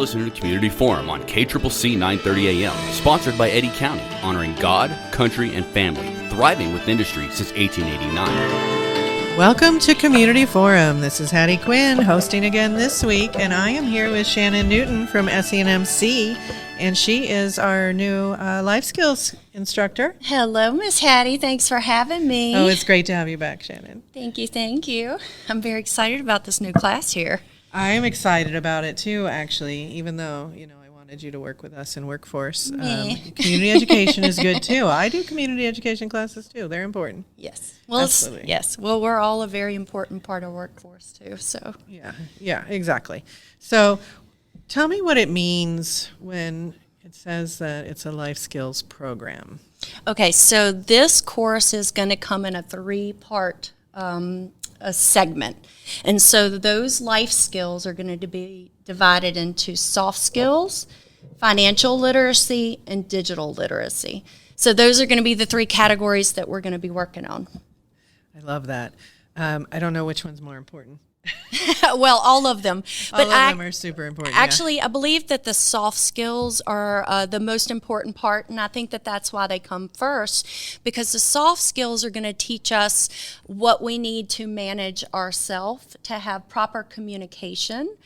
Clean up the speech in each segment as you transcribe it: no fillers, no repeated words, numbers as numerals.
listening to Community Forum on KCCC 930 AM, sponsored by Eddy County, honoring God, country, and family, thriving with industry since 1889. Welcome to Community Forum. This is Hattie Quinn hosting again this week, and I am here with Shannon Newton from SENMC, and she is our new life skills instructor. Hello, Miss Hattie. Thanks for having me. Oh, it's great to have you back, Shannon. Thank you, thank you. I'm very excited about this new class here. I'm excited about it too, actually, even though, I wanted you to work with us in workforce. Community education is good too. I do community education classes too. They're important. Yes. Well, absolutely. Yes. Well, we're all a very important part of workforce too. So. Yeah, exactly. So tell me what it means when it says that it's a life skills program. Okay, so this course is going to come in a 3-part a segment. And so those life skills are going to be divided into soft skills, financial literacy, and digital literacy. So those are going to be the 3 categories that we're going to be working on. I love that. I don't know which one's more important. Well, all of them. All of them are super important. Actually, I believe that the soft skills are the most important part, and I think that that's why they come first, because the soft skills are going to teach us what we need to manage ourselves, to have proper communication.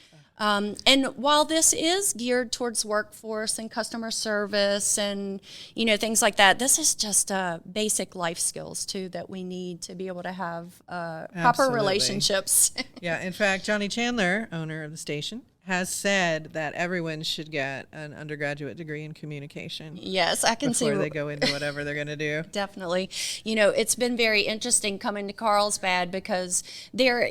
And while this is geared towards workforce and customer service and, things like that, this is just basic life skills, too, that we need to be able to have proper relationships. Yeah. In fact, Johnny Chandler, owner of the station, has said that everyone should get an undergraduate degree in communication. Yes, I can see. Before they go into whatever they're going to do. Definitely. It's been very interesting coming to Carlsbad because there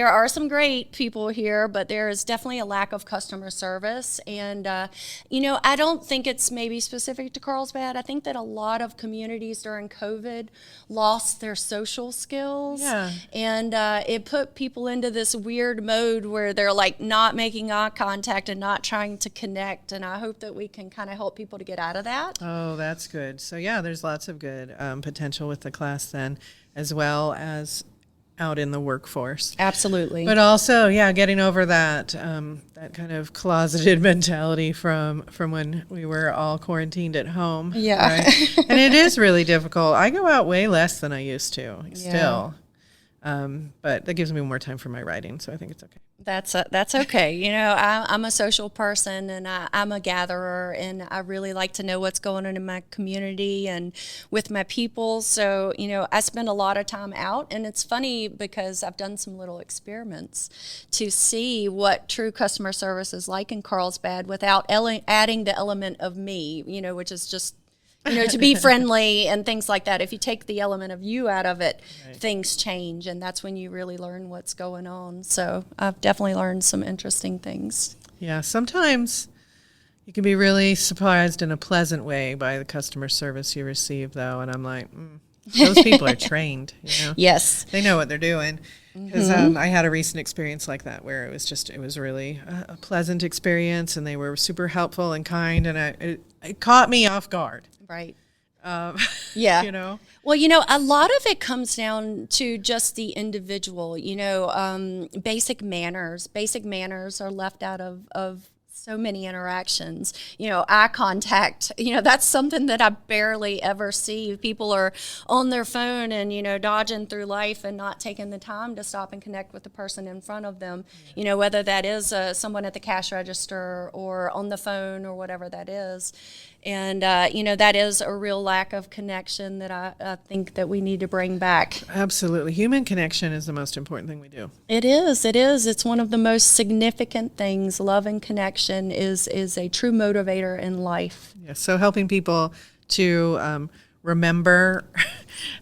are some great people here, but there is definitely a lack of customer service. And, I don't think it's maybe specific to Carlsbad. I think that a lot of communities during COVID lost their social skills. Yeah. And it put people into this weird mode where they're like not making eye contact and not trying to connect, and I hope that we can kind of help people to get out of that. Oh, that's good. So yeah, there's lots of good potential with the class then, as well as out in the workforce. Absolutely. But also, getting over that that kind of closeted mentality from when we were all quarantined at home. Yeah. Right? And it is really difficult. I go out way less than I used to still. But that gives me more time for my writing, so I think it's okay. That's okay. I'm a social person, and I'm a gatherer, and I really like to know what's going on in my community and with my people. So, I spend a lot of time out, and it's funny because I've done some little experiments to see what true customer service is like in Carlsbad without adding the element of me, which is just to be friendly and things like that. If you take the element of you out of it, right, things change, and that's when you really learn what's going on. So I've definitely learned some interesting things. Yeah, sometimes you can be really surprised in a pleasant way by the customer service you receive, though, and I'm like, those people are trained. Yes. They know what they're doing. Because I had a recent experience like that where it was really a pleasant experience, and they were super helpful and kind, and it caught me off guard. Right. Yeah. Well, a lot of it comes down to just the individual, basic manners. Basic manners are left out of so many interactions. Eye contact, that's something that I barely ever see. People are on their phone and, dodging through life and not taking the time to stop and connect with the person in front of them, whether that is someone at the cash register or on the phone or whatever that is. And, that is a real lack of connection that I think that we need to bring back. Absolutely. Human connection is the most important thing we do. It is. It's one of the most significant things. Love and connection is a true motivator in life. Yeah, so helping people to remember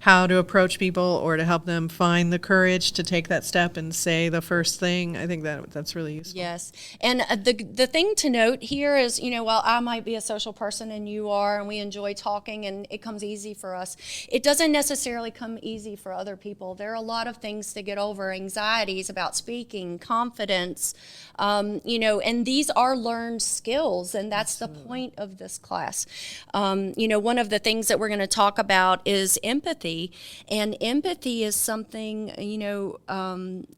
how to approach people or to help them find the courage to take that step and say the first thing. I think that's really useful. Yes. And the thing to note here is, while I might be a social person and you are, and we enjoy talking and it comes easy for us, it doesn't necessarily come easy for other people. There are a lot of things to get over, anxieties about speaking, confidence, and these are learned skills, and that's Absolutely. The point of this class. One of the things that we're going to talk about is empathy. empathy. And empathy is something,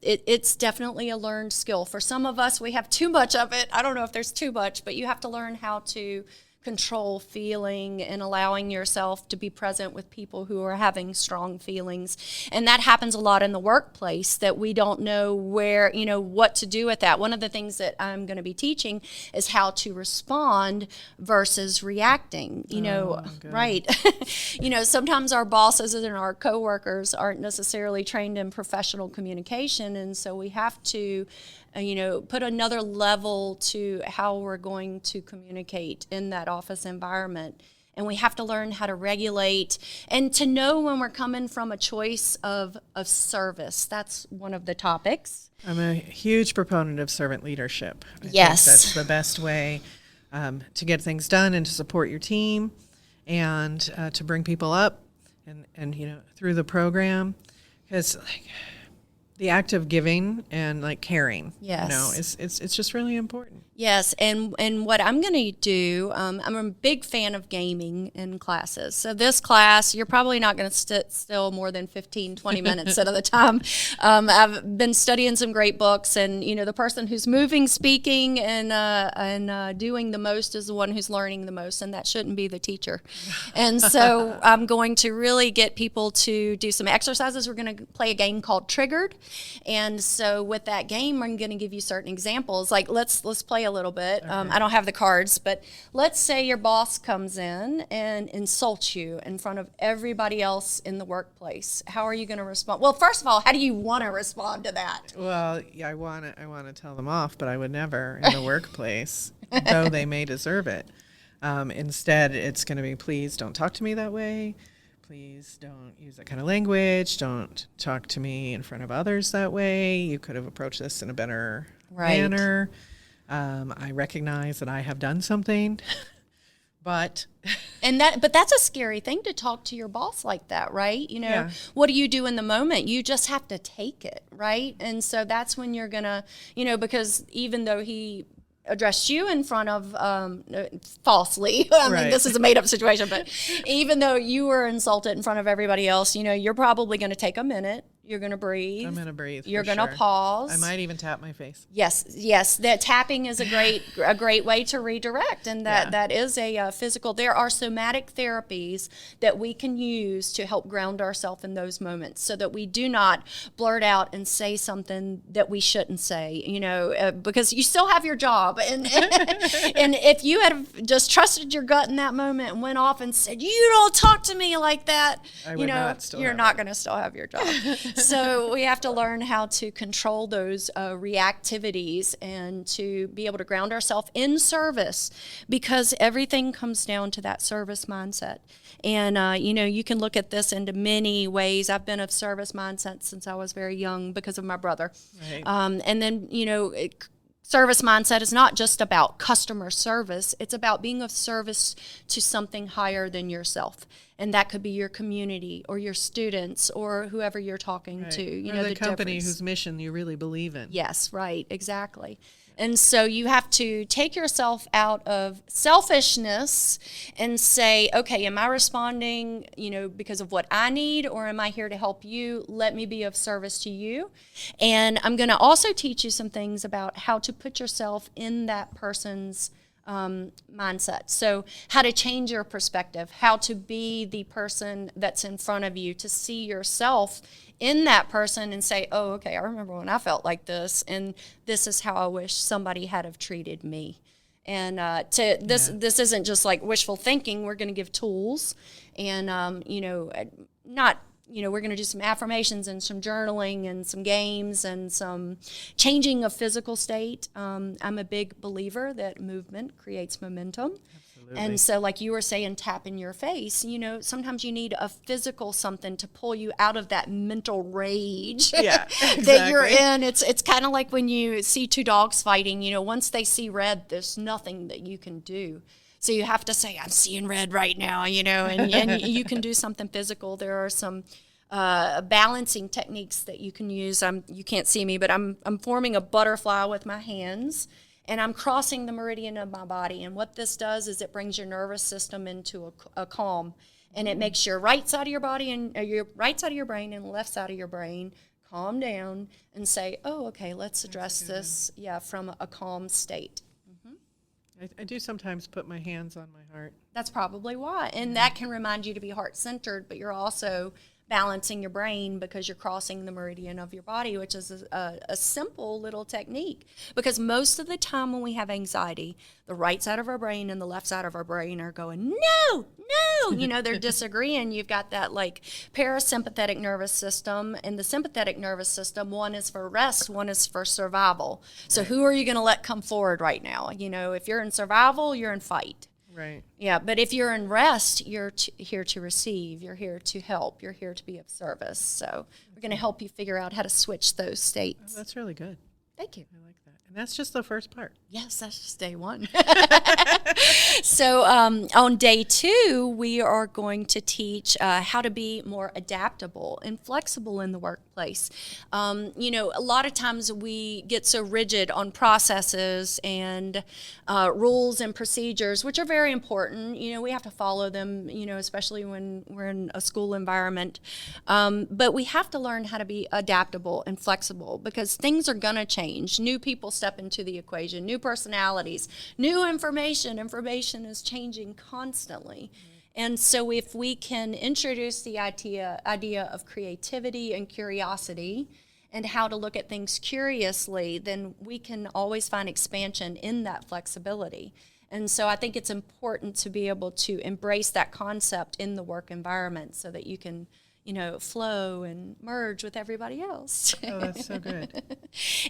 it's definitely a learned skill. For some of us, we have too much of it. I don't know if there's too much, but you have to learn how to control feeling and allowing yourself to be present with people who are having strong feelings. And that happens a lot in the workplace, that we don't know where, what to do with that. One of the things that I'm going to be teaching is how to respond versus reacting, right. Sometimes our bosses and our coworkers aren't necessarily trained in professional communication. And so we have to put another level to how we're going to communicate in that office environment. And we have to learn how to regulate and to know when we're coming from a choice of service. That's one of the topics. I'm a huge proponent of servant leadership. I think that's the best way to get things done and to support your team and to bring people up and through the program. Because the act of giving and caring, it's just really important. Yes, and what I'm going to do, I'm a big fan of gaming in classes. So this class, you're probably not going to sit still more than 15, 20 minutes at a time. I've been studying some great books, and the person who's moving, speaking, and doing the most is the one who's learning the most, and that shouldn't be the teacher. And so I'm going to really get people to do some exercises. We're going to play a game called Triggered, and so with that game, I'm going to give you certain examples. Like let's play a little bit. Okay. I don't have the cards, but let's say your boss comes in and insults you in front of everybody else in the workplace. How are you going to respond? Well, first of all, how do you want to respond to that? Well, yeah, I want to tell them off, but I would never in the workplace, though they may deserve it. Instead, it's going to be, please don't talk to me that way. Please don't use that kind of language. Don't talk to me in front of others that way. You could have approached this in a better manner. I recognize that I have done something, but that's a scary thing to talk to your boss like that, right? What do you do in the moment? You just have to take it, right? And so that's when you're gonna, because even though he addressed you in front of falsely. I mean, this is a made-up situation, but even though you were insulted in front of everybody else, you're probably going to take a minute. You're going to breathe. I'm going to breathe. You're going to pause. I might even tap my face. Yes. That tapping is a great way to redirect, and that is a physical. There are somatic therapies that we can use to help ground ourselves in those moments, so that we do not blurt out and say something that we shouldn't say. Because you still have your job, and and if you had just trusted your gut in that moment and went off and said, "You don't talk to me like that," you're not going to still have your job. So we have to learn how to control those reactivities and to be able to ground ourselves in service, because everything comes down to that service mindset. And, you can look at this into many ways. I've been of service mindset since I was very young because of my brother. Right. And then, service mindset is not just about customer service. It's about being of service to something higher than yourself. And that could be your community or your students or whoever you're talking to. Or the company whose mission you really believe in. Yes, right, exactly. And so you have to take yourself out of selfishness and say, okay, am I responding, because of what I need, or am I here to help you? Let me be of service to you. And I'm going to also teach you some things about how to put yourself in that person's mindset. So how to change your perspective, how to be the person that's in front of you, to see yourself in that person and say, oh, okay, I remember when I felt like this, and this is how I wish somebody had have treated me. And this isn't just like wishful thinking. We're going to give tools, and we're going to do some affirmations and some journaling and some games and some changing of physical state. I'm a big believer that movement creates momentum. Absolutely. And so like you were saying, tap in your face, sometimes you need a physical something to pull you out of that mental rage that you're in. It's kind of like when you see two dogs fighting, once they see red, there's nothing that you can do. So you have to say, I'm seeing red right now, and you can do something physical. There are some balancing techniques that you can use. You can't see me, but I'm forming a butterfly with my hands, and I'm crossing the meridian of my body. And what this does is it brings your nervous system into a calm. And it makes your right side of your body and your right side of your brain and left side of your brain calm down and say, oh, okay, let's address this, from a calm state. I do sometimes put my hands on my heart. That's probably why. And that can remind you to be heart-centered, but you're also balancing your brain because you're crossing the meridian of your body, which is a simple little technique. Because most of the time when we have anxiety, the right side of our brain and the left side of our brain are going, no, they're disagreeing. You've got that like parasympathetic nervous system and the sympathetic nervous system. One is for rest, one is for survival. So who are you going to let come forward right now? If you're in survival, you're in fight. Right. Yeah, but if you're in rest, you're here to receive. You're here to help. You're here to be of service. So we're going to help you figure out how to switch those states. Oh, that's really good. Thank you. I like that. And that's just the first part. Yes, that's just day one. So on day 2, we are going to teach how to be more adaptable and flexible in the workplace. A lot of times we get so rigid on processes and rules and procedures, which are very important. We have to follow them, especially when we're in a school environment. But we have to learn how to be adaptable and flexible because things are going to change. New people step into the equation, new personalities, new information. Information is changing constantly. And so if we can introduce the idea of creativity and curiosity and how to look at things curiously, then we can always find expansion in that flexibility. And so I think it's important to be able to embrace that concept in the work environment so that you can flow and merge with everybody else. Oh, that's so good.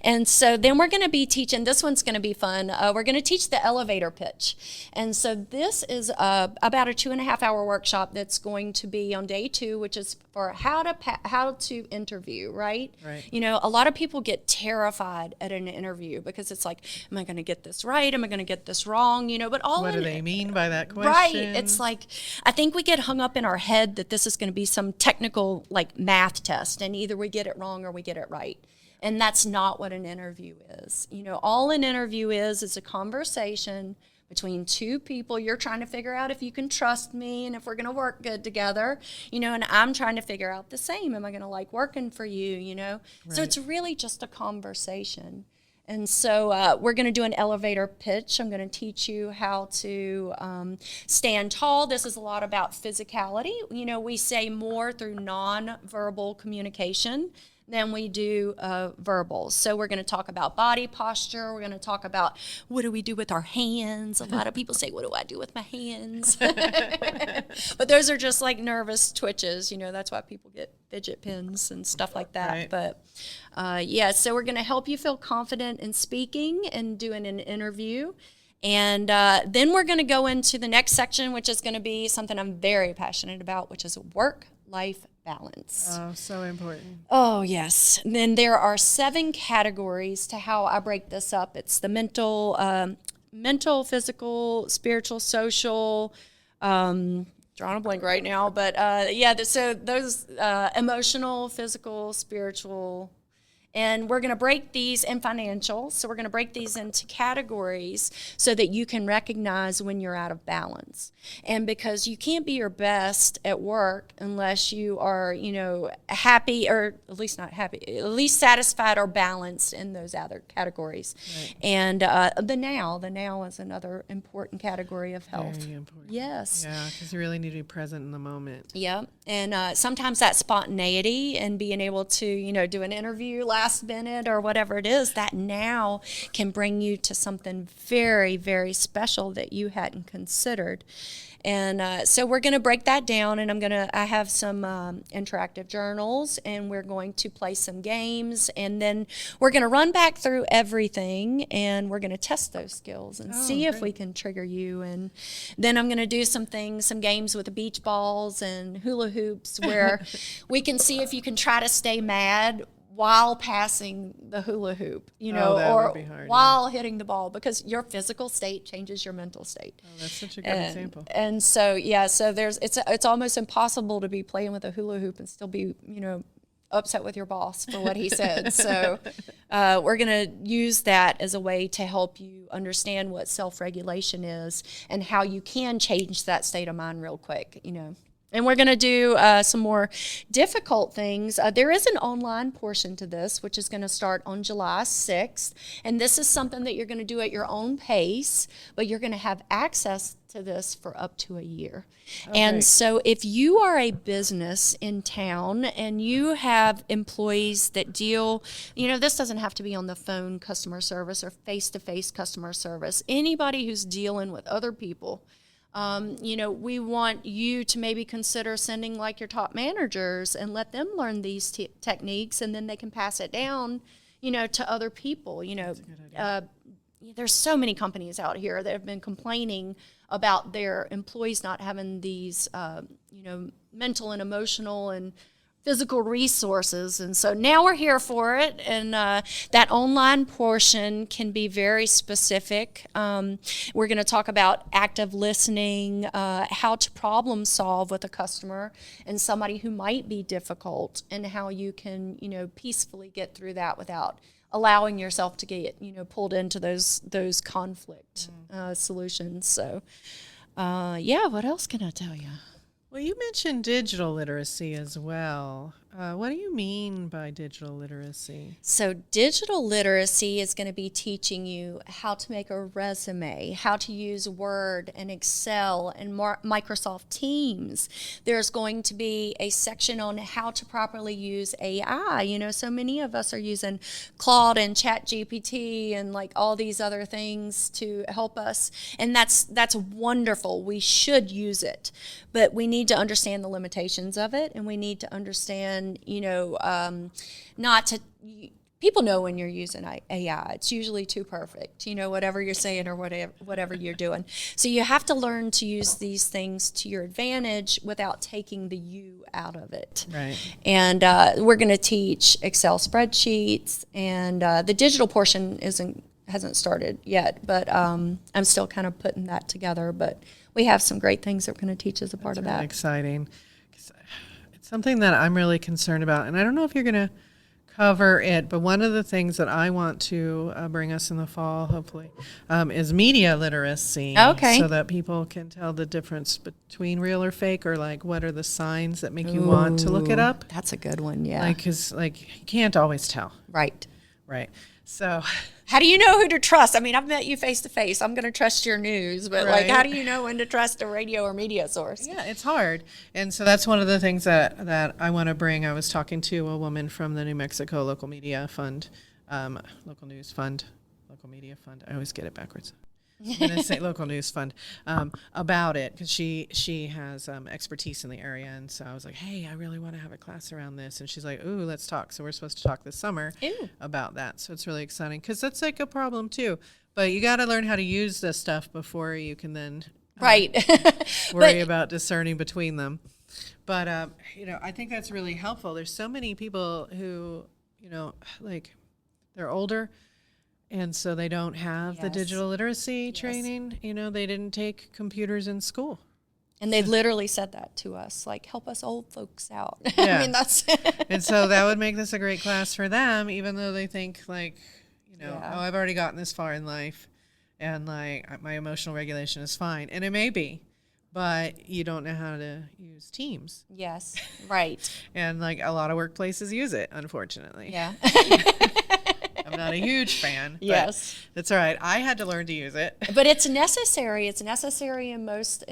And so then we're going to be teaching, this one's going to be fun. We're going to teach the elevator pitch. And so this is about a 2.5-hour workshop that's going to be on day 2, which is for how to interview, right? Right. A lot of people get terrified at an interview because it's like, am I going to get this right? Am I going to get this wrong? But what do they mean by that question? Right. It's like, I think we get hung up in our head that this is going to be some technical like math test, and either we get it wrong or we get it right. And that's not what an interview is. All an interview is a conversation between two people. You're trying to figure out if you can trust me and if we're going to work good together, and I'm trying to figure out the same. Am I going to like working for you, Right. So it's really just a conversation. And so we're going to do an elevator pitch. I'm going to teach you how to stand tall. This is a lot about physicality. We say more through nonverbal communication than we do verbal. So we're going to talk about body posture. We're going to talk about what do we do with our hands. A lot of people say, what do I do with my hands? But those are just like nervous twitches. That's why people get fidget pins and stuff like that. Right. But so we're going to help you feel confident in speaking and doing an interview. And then we're going to go into the next section, which is going to be something I'm very passionate about, which is work-life balance. Oh, so important. Oh, yes. And then there are 7 categories to how I break this up. It's the mental, physical, spiritual, social, drawing a blank right now, but so those emotional, physical, spiritual, and we're going to break these in financial. So we're going to break these into categories so that you can recognize when you're out of balance. And because you can't be your best at work unless you are, happy, or at least not happy, at least satisfied or balanced in those other categories. Right. And the now is another important category of health. Very important. Yes. Yeah, because you really need to be present in the moment. Yeah. And sometimes that spontaneity and being able to, do an interview last minute or whatever it is, that now can bring you to something very, very special that you hadn't considered. And so we're going to break that down, and I have some interactive journals, and we're going to play some games, and then we're going to run back through everything, and we're going to test those skills and see if we can trigger you. And then I'm going to do some games with the beach balls and hula hoops where we can see if you can try to stay mad while passing the hula hoop, or while hitting the ball, because your physical state changes your mental state. Oh, that's such a good example. And so, it's almost impossible to be playing with a hula hoop and still be, upset with your boss for what he said. So we're going to use that as a way to help you understand what self-regulation is and how you can change that state of mind real quick, And we're going to do some more difficult things. There is an online portion to this, which is going to start on July 6th. And this is something that you're going to do at your own pace, but you're going to have access to this for up to a year. Okay. And so if you are a business in town and you have employees that deal, this doesn't have to be on the phone customer service or face-to-face customer service. Anybody who's dealing with other people, we want you to maybe consider sending like your top managers and let them learn these techniques, and then they can pass it down, to other people. There's so many companies out here that have been complaining about their employees not having these, mental and emotional and physical resources. And so now we're here for it. And that online portion can be very specific. We're going to talk about active listening, how to problem solve with a customer and somebody who might be difficult, and how you can, peacefully get through that without allowing yourself to get, pulled into those conflict solutions. So, what else can I tell you? Well, you mentioned digital literacy as well. What do you mean by digital literacy? So digital literacy is going to be teaching you how to make a resume, how to use Word and Excel and Microsoft Teams. There's going to be a section on how to properly use AI. So many of us are using Claude and ChatGPT and like all these other things to help us. And that's wonderful. We should use it. But we need to understand the limitations of it, and we need to understand, people know when you're using AI. It's usually too perfect, whatever you're saying or whatever you're doing. So you have to learn to use these things to your advantage without taking the you out of it. Right. And we're going to teach Excel spreadsheets, and the digital portion hasn't started yet, but I'm still kind of putting that together. But we have some great things that we're going to teach as a part of that. Really exciting. It's something that I'm really concerned about, and I don't know if you're going to cover it, but one of the things that I want to bring us in the fall, hopefully, is media literacy. Okay. So that people can tell the difference between real or fake, or like what are the signs that make you want to look it up. That's a good one, yeah. Because you can't always tell. Right. So how do you know who to trust? I mean, I've met you face to face. I'm going to trust your news, but right. how do you know when to trust a radio or media source? Yeah, it's hard. And so that's one of the things that I want to bring. I was talking to a woman from the New Mexico Local Media Fund, Local News Fund, Local Media Fund. I always get it backwards. I'm going to say Local News Fund, about it, because she has expertise in the area. And so I was like, hey, I really want to have a class around this. And she's like, ooh, let's talk. So we're supposed to talk this summer about that. So it's really exciting, because that's like a problem too. But you got to learn how to use this stuff before you can then worry about discerning between them. But, I think that's really helpful. There's so many people who, they're older, and so they don't have the digital literacy training. They didn't take computers in school. And they literally said that to us, like, help us old folks out. Yeah. I mean, that's... And so that would make this a great class for them, even though they think, oh, I've already gotten this far in life, and, my emotional regulation is fine. And it may be, but you don't know how to use Teams. Yes, right. And, a lot of workplaces use it, unfortunately. Yeah. I'm not a huge fan. But yes, that's all right. I had to learn to use it. But it's necessary. It's necessary in most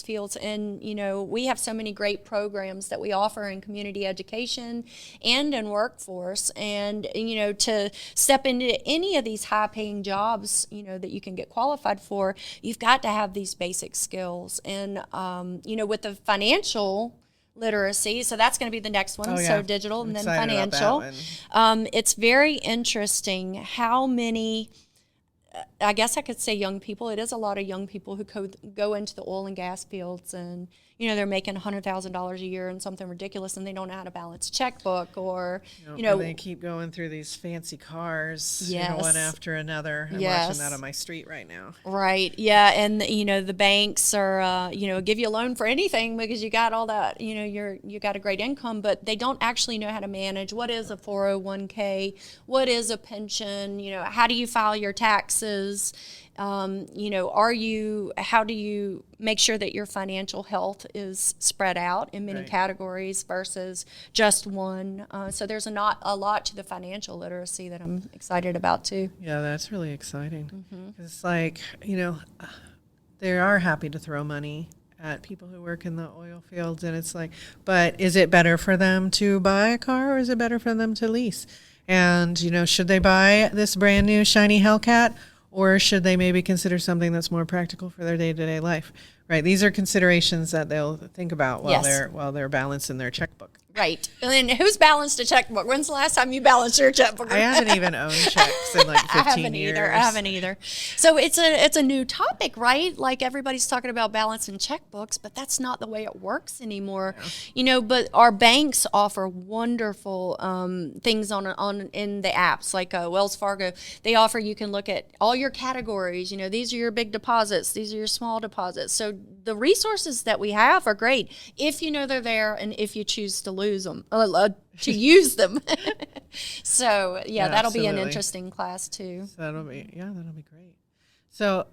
fields. And we have so many great programs that we offer in community education and in workforce. And to step into any of these high-paying jobs, that you can get qualified for, you've got to have these basic skills. And with the financial literacy, so that's going to be the next one. So digital and then financial. It's very interesting how many, I guess I could say young people. It is a lot of young people who go into the oil and gas fields, and they're making $100,000 a year and something ridiculous, and they don't know how to balance a checkbook, or they keep going through these fancy cars, one after another. I'm watching that on my street right now. Right. Yeah, and the banks are give you a loan for anything because you got all that, you got a great income, but they don't actually know how to manage what is a 401k, what is a pension, how do you file your taxes. How do you make sure that your financial health is spread out in many categories versus just one. So there's not a lot to the financial literacy that I'm excited about too. Yeah, that's really exciting. It's like, they are happy to throw money at people who work in the oil fields, and it's like, but is it better for them to buy a car or is it better for them to lease? And, should they buy this brand new shiny Hellcat, or should they maybe consider something that's more practical for their day-to-day life? Right. These are considerations that they'll think about while they're balancing their checkbook. Right. And then who's balanced a checkbook? When's the last time you balanced your checkbook? I haven't even owned checks in like 15 years. I haven't either. So it's a new topic, right? Like everybody's talking about balancing checkbooks, but that's not the way it works anymore. But our banks offer wonderful things on in the apps, like Wells Fargo. They offer, you can look at all your categories. These are your big deposits. These are your small deposits. So the resources that we have are great if they're there and if you choose to use them. So that'll be an interesting class too. So that'll be great. So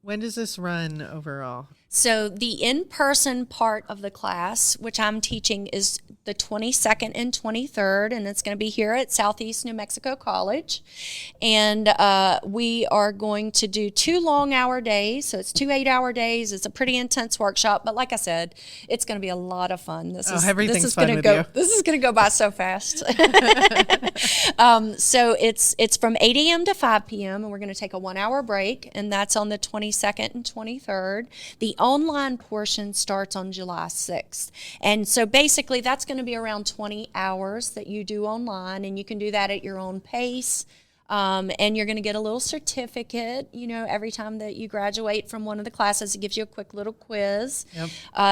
when does this run overall? So the in-person part of the class, which I'm teaching, is the 22nd and 23rd, and it's going to be here at Southeast New Mexico College. And we are going to do 2 long-hour days, so it's 2 8-hour days. It's a pretty intense workshop, but like I said, it's going to be a lot of fun. Everything's fun with you. This is going to go by so fast. So it's from 8 a.m. to 5 p.m., and we're going to take a 1-hour break, and that's on the 22nd and 23rd. The online portion starts on July 6th. And so basically that's going to be around 20 hours that you do online, and you can do that at your own pace. And you're going to get a little certificate, every time that you graduate from one of the classes. It gives you a quick little quiz. Yep.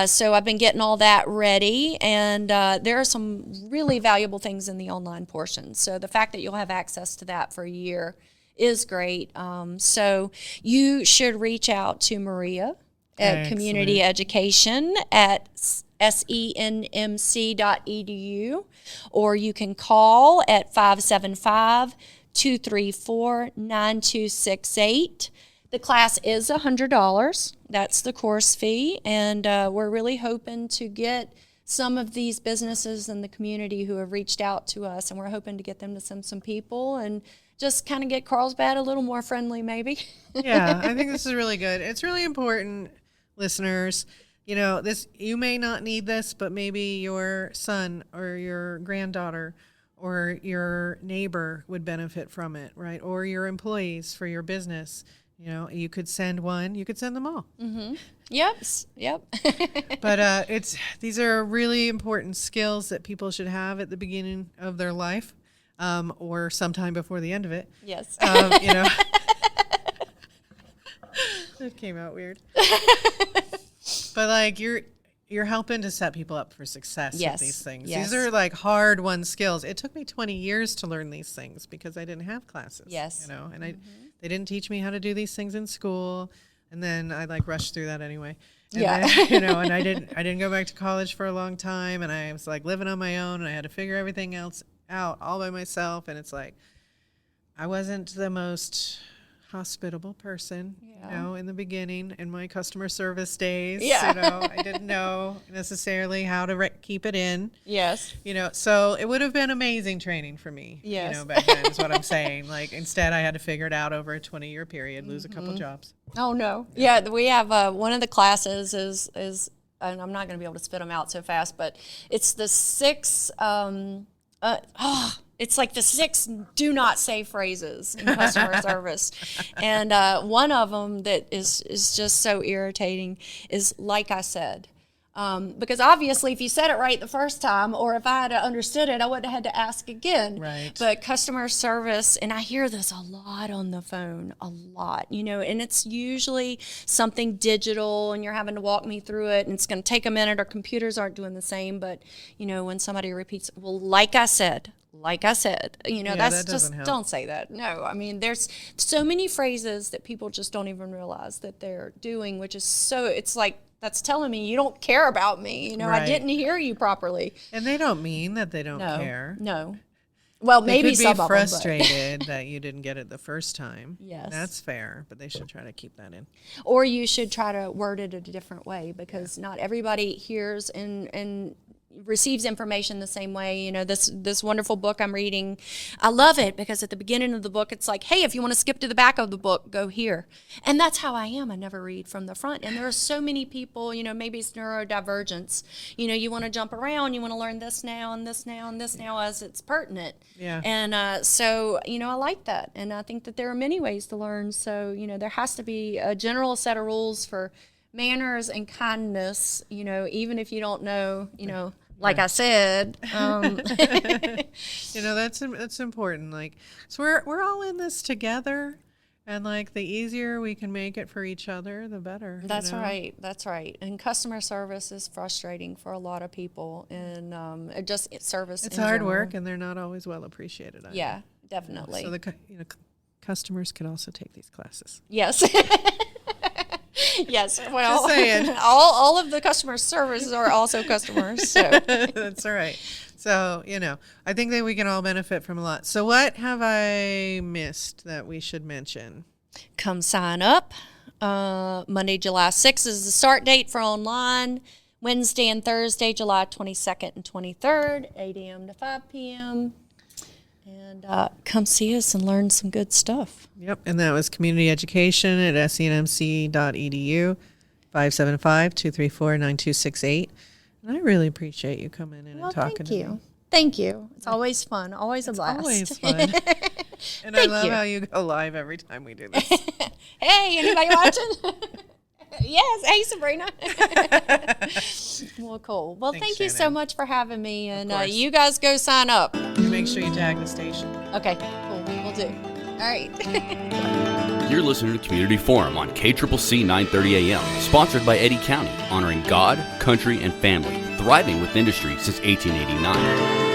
So I've been getting all that ready, and there are some really valuable things in the online portion. So the fact that you'll have access to that for a year is great. So you should reach out to Maria at Community Education at SENMC.edu, or you can call at 575-234-9268. The class is $100. That's the course fee, and we're really hoping to get some of these businesses in the community who have reached out to us, and we're hoping to get them to send some people and just kind of get Carlsbad a little more friendly, maybe. Yeah, I think this is really good. It's really important, listeners. You may not need this, but maybe your son or your granddaughter or your neighbor would benefit from it, right? Or your employees for your business. You could send one, you could send them all. Mm-hmm. Yep. But these are really important skills that people should have at the beginning of their life, or sometime before the end of it. Yes. That came out weird. But you're helping to set people up for success with these things. Yes. These are hard-won skills. It took me 20 years to learn these things because I didn't have classes. Yes. And they didn't teach me how to do these things in school, and then I rushed through that anyway. And then, and I didn't go back to college for a long time, and I was living on my own, and I had to figure everything else out all by myself, and it's I wasn't the most hospitable person, in the beginning, in my customer service days. I didn't know necessarily how to keep it in. Yes. So it would have been amazing training for me. Yes. Back then is what I'm saying. Instead I had to figure it out over a 20-year period, lose a couple jobs. Oh no. Yeah, we have one of the classes is and I'm not going to be able to spit them out so fast, but it's the 6 it's the 6 do not say phrases in customer service. And one of them that is just so irritating is like I said. Because obviously if you said it right the first time, or if I had understood it, I wouldn't have had to ask again. Right. But customer service, and I hear this a lot on the phone, and it's usually something digital and you're having to walk me through it and it's going to take a minute. Our computers aren't doing the same, but when somebody repeats, well, like I said, that's that just, help. Don't say that. No, there's so many phrases that people just don't even realize that they're doing, which is it's that's telling me you don't care about me. Right. I didn't hear you properly. And they don't mean that they don't care. No. Well, They maybe could some be of them, frustrated that you didn't get it the first time. Yes. That's fair, but they should try to keep that in. or you should try to word it a different way, because not everybody hears and receives information the same way. You know, this wonderful book I'm reading, I love it because at the beginning of the book it's like, hey, if you want to skip to the back of the book, go here. And that's how I am. I never read from the front. And there are so many people, you know, maybe it's neurodivergence. You know, you want to jump around, you want to learn this now and this now and this now as it's pertinent. Yeah. And so, you know, I like that. And I think that there are many ways to learn. So, you know, there has to be a general set of rules for manners and kindness, you know, even if you don't know, you know, like I said, You know, that's important. Like, so we're all in this together, and like the easier we can make it for each other, the better. That's you know? right. That's right. And customer service is frustrating for a lot of people, and service. It's in hard general. work, and they're not always well appreciated. either. Yeah, definitely. So the customers could also take these classes. Yes. Yes. Well, Just saying. all of the customer service are also customers. So. That's all right. So, you know, I think that we can all benefit from a lot. So what have I missed that we should mention? Come sign up. Monday, July 6th is the start date for online. Wednesday and Thursday, July 22nd and 23rd, 8 a.m. to 5 p.m. And come see us and learn some good stuff. Yep, and that was community education at senmc.edu, 575-234-9268. And I really appreciate you coming in and talking to me. Thank you. It's always fun. Always a blast. Always fun. And I love how you go live every time we do this. Hey, anybody watching? Yes. Hey, Sabrina. Well, cool. Well, Thanks, thank you so Shannon. much for having me. And course. you guys go sign up. Make sure you tag the station. Okay, cool. We'll do. All right. You're listening to Community Forum on KCCC 930 AM, sponsored by Eddy County, honoring God, country, and family, thriving with industry since 1889.